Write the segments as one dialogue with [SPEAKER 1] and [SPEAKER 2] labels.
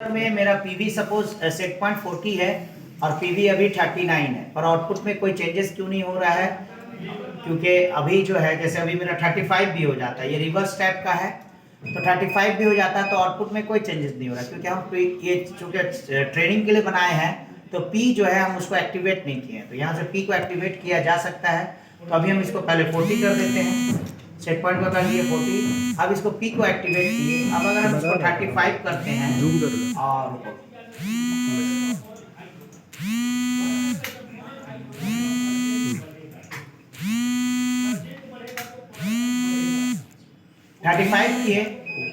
[SPEAKER 1] में मेरा PV suppose set point 40 है और पीवी अभी 39 है, पर आउटपुट में कोई चेंजेस क्यों नहीं हो रहा है? क्योंकि अभी जो है जैसे अभी मेरा 35 भी हो जाता है, ये रिवर्स टाइप का है तो 35 भी हो जाता है तो आउटपुट में कोई चेंजेस नहीं हो रहा, क्योंकि हम ये चूंकि ट्रेनिंग के लिए बनाए हैं तो पी जो है हम उसको एक्टिवेट नहीं किए हैं, तो यहाँ से पी को एक्टिवेट किया जा सकता है। तो अभी हम इसको पहले 40 कर देते हैं, सेट पॉइंट को कर लिए 40। अब इसको पी को एक्टिवेट किए, अब अगर हम इसको 35 करते हैं और 35 किए,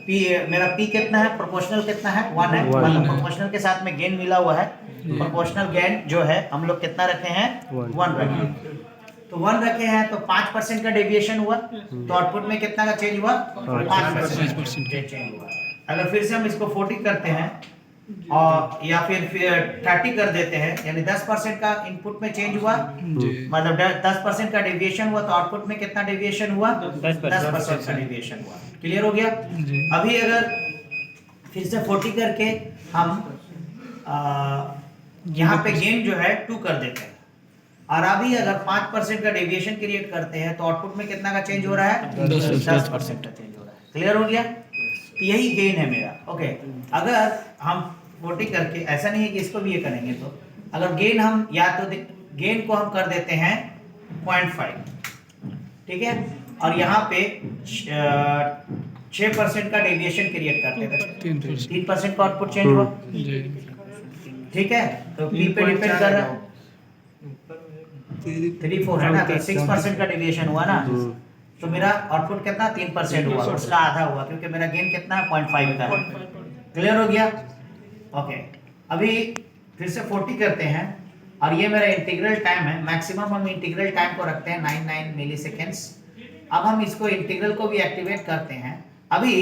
[SPEAKER 1] पी मेरा पी कितना है, प्रोपोर्शनल कितना है, 1 है, मतलब प्रोपोर्शनल के साथ में गेन मिला हुआ है। प्रोपोर्शनल गेन जो है हम लोग कितना रखे हैं, 1 रखे हैं। तो 1 रखे हैं तो 5% का डेविएशन हुआ, तो आउटपुट में कितना का चेंज हुआ, 5% चेंज हुआ। अगर फिर से हम इसको 40 करते हैं और या फिर 30 कर देते हैं, यानी 10% का इनपुट में चेंज हुआ, मतलब 10% का डेविएशन हुआ, तो आउटपुट में कितना डेविएशन हुआ, 10% का डेविएशन हुआ। क्लियर हो गया? अभी अगर फिर से 40 करके हम यहाँ पे गेन जो है 2 कर देते हैं, और अभी अगर 5% का डेविएशन क्रिएट करते हैं तो आउटपुट में कितना का चेंज हो रहा है, 10% का चेंज हो रहा है। क्लियर हो गया? यही गेन है मेरा। ओके, अगर हम 40 करके, ऐसा नहीं है कि इसको भी ये करेंगे, तो अगर गेन हम या तो गेन को हम कर देते हैं 0.5, ठीक है, और यहाँ पे 6% का डेविएशन क्रिएट करते हैं, 3% का आउटपुट चेंज हुआ, ठीक है। तो पी पे डिपेंड कर रहा है, 3-4 है ना, तो 6% का डेविएशन हुआ ना, तो मेरा आउटपुट कितना, 3% हुआ, उसका आधा हुआ, क्योंकि मेरा गेन कितना है, 0.5 का है। क्लियर हो गया? ओके, अभी फिर से 40 करते हैं, और ये मेरा इंटीग्रल टाइम है, मैक्सिमम हम इंटीग्रल टाइम को रखते हैं 99 मिली सेकेंड्स। अब हम इसको इंटीग्रल को भी एक्टिवेट करते हैं। अभी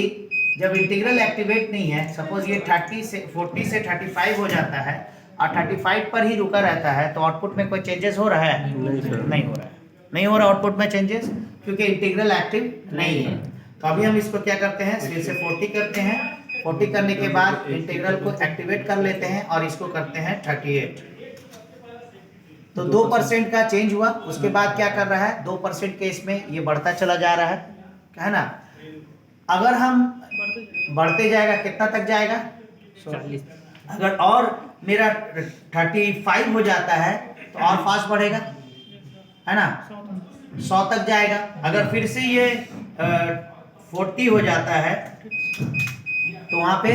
[SPEAKER 1] जब इंटीग्रल एक्टिवेट नहीं है, सपोज ये 40 से 35 हो जाता है और 35 पर ही रुका रहता है, तो आउटपुट में कोई चेंजेस हो रहा है? नहीं हो रहा है, नहीं हो रहा आउटपुट में चेंजेस, क्योंकि इंटीग्रल एक्टिव नहीं है। तो अभी हम इसको क्या करते हैं, फिर से 40 करते हैं, 40 करने के बाद इंटीग्रल को एक्टिवेट कर लेते हैं और इसको करते हैं 38, तो 2% का चेंज हुआ। उसके बाद क्या कर रहा है, 2% के इसमें ये बढ़ता चला जा रहा है ना। अगर हम बढ़ते जाएगा, कितना तक जाएगा, अगर और मेरा 35 हो जाता है तो और फास्ट बढ़ेगा, है ना, 100 तक जाएगा। अगर फिर से ये 40 हो जाता है तो वहां पे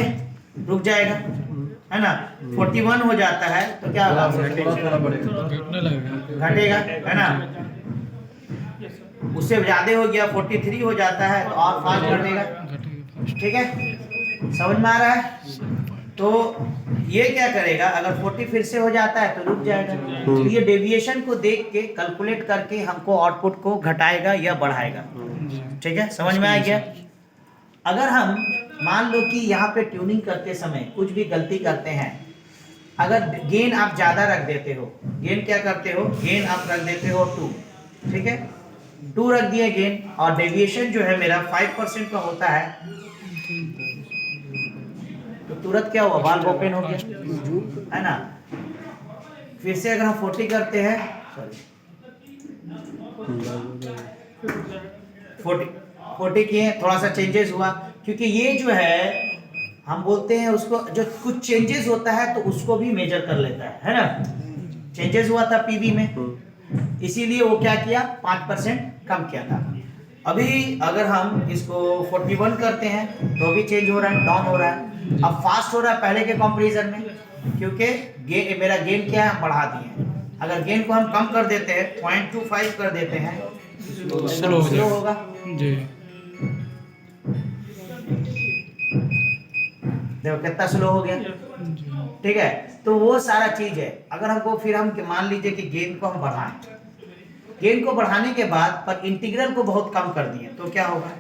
[SPEAKER 1] रुक जाएगा, है ना। 41 हो जाता है तो क्या होगा, घटेगा, है ना। उससे ज्यादा हो गया, 43 हो जाता है तो और फास्ट घटेगा, ठीक है, समझ में आ रहा है? तो ये क्या करेगा, अगर 40 फिर से हो जाता है तो रुक जाएगा। तो ये डेविएशन को देख के कैलकुलेट करके हमको आउटपुट को घटाएगा या बढ़ाएगा, ठीक है, समझ में आ गया? अगर हम मान लो कि यहाँ पे ट्यूनिंग करते समय कुछ भी गलती करते हैं, अगर गेन आप ज्यादा रख देते हो, गेन क्या करते हो, गेन आप रख देते हो 2, ठीक है, 2 रख दिए गेन, और डेविएशन जो है मेरा 5% का होता है, तो तुरंत क्या हुआ, वाल्व ओपन हो गया, है ना। फिर से अगर हम 40 करते हैं, 40 किए, थोड़ा सा चेंजेस हुआ, क्योंकि ये जो है हम बोलते हैं उसको, जो कुछ चेंजेस होता है तो उसको भी मेजर कर लेता है ना। चेंजेस हुआ था पीवी में, इसीलिए वो क्या किया, 5% कम किया था। अभी अगर हम इसको 41 करते हैं तो भी चेंज हो रहा है, डाउन हो रहा है, अब फास्ट हो रहा है पहले के कंपैरिजन में, क्योंकि मेरा गेन क्या है, बढ़ा दिए। अगर गेन को हम कम कर देते हैं, 0.25 कर देते हैं, स्लो होगा जी। देखो कितना स्लो हो गया, ठीक है। तो वो सारा चीज है। अगर हमको फिर हम मान लीजिए कि गेन को हम बढ़ाएं, गेन को बढ़ाने के बाद पर इंटीग्रल को बहुत कम कर दिए, तो क्या होगा,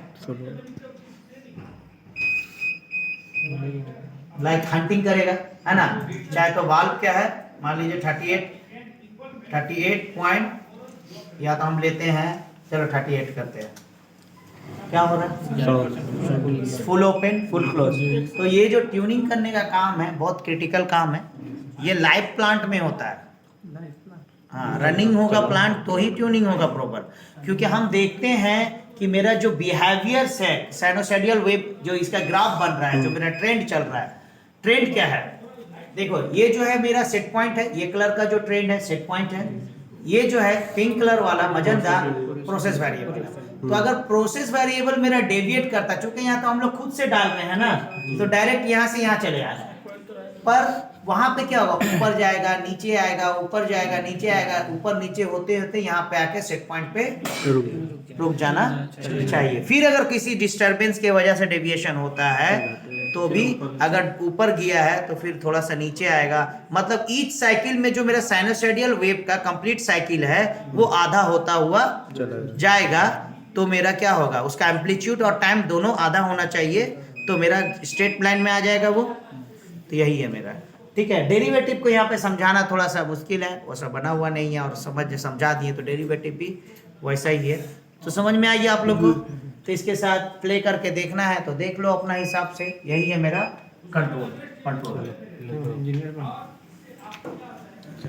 [SPEAKER 1] लाइक हंटिंग करेगा, है ना। चाहे तो वाल्व क्या है, मान लीजिए 38 पॉइंट, या तो हम लेते हैं, चलो 38 करते हैं, क्या हो रहा है? Full open full close. तो ये जो ट्यूनिंग करने का काम है बहुत क्रिटिकल काम है, ये लाइव प्लांट में होता है। हाँ, रनिंग होगा प्लांट तो ही ट्यूनिंग होगा प्रॉपर, क्योंकि हम देखते हैं कि मेरा जो बिहेवियर है साइनोसॉइडल वेव, जो इसका ग्राफ बन रहा है, जो मेरा ट्रेंड चल रहा है, ट्रेंड क्या है? देखो ये जो है मेरा सेट पॉइंट है, ये कलर का जो ट्रेंड है सेट पॉइंट है, ये जो है पिंक कलर वाला मजंदा प्रोसेस वेरिएबल है। तो अगर प्रोसेस वेरिएबल मेरा डेविएट करता, चूंकि यहाँ तो हम लोग खुद से डाल रहे हैं ना, तो डायरेक्ट यहाँ से यहाँ चले आ रहे हैं, पर वहां पे क्या होगा, ऊपर जाएगा नीचे आएगा, ऊपर जाएगा नीचे आएगा, ऊपर नीचे होते होते यहाँ पे आके सेट पॉइंट पे रुक जाना चाहिए। फिर अगर किसी डिस्टरबेंस की वजह से डेविएशन होता है तो भी अगर ऊपर गया है तो फिर थोड़ा सा नीचे आएगा। मतलब ईच साइकिल में जो मेरा साइनोसॉइडल वेव का कंप्लीट साइकिल है वो आधा होता हुआ जाएगा, तो मेरा क्या होगा, उसका एम्पलीट्यूड और टाइम दोनों आधा होना चाहिए, तो मेरा स्ट्रेट लाइन में आ जाएगा वो। तो यही है मेरा, ठीक है। डेरिवेटिव को यहाँ पे समझाना थोड़ा सा मुश्किल है, वैसा बना हुआ नहीं है, और समझा दिए तो डेरिवेटिव भी वैसा ही है। तो समझ में आइए आप लोग को। तो इसके साथ प्ले करके देखना है तो देख लो अपना हिसाब से। यही है मेरा कंट्रोल।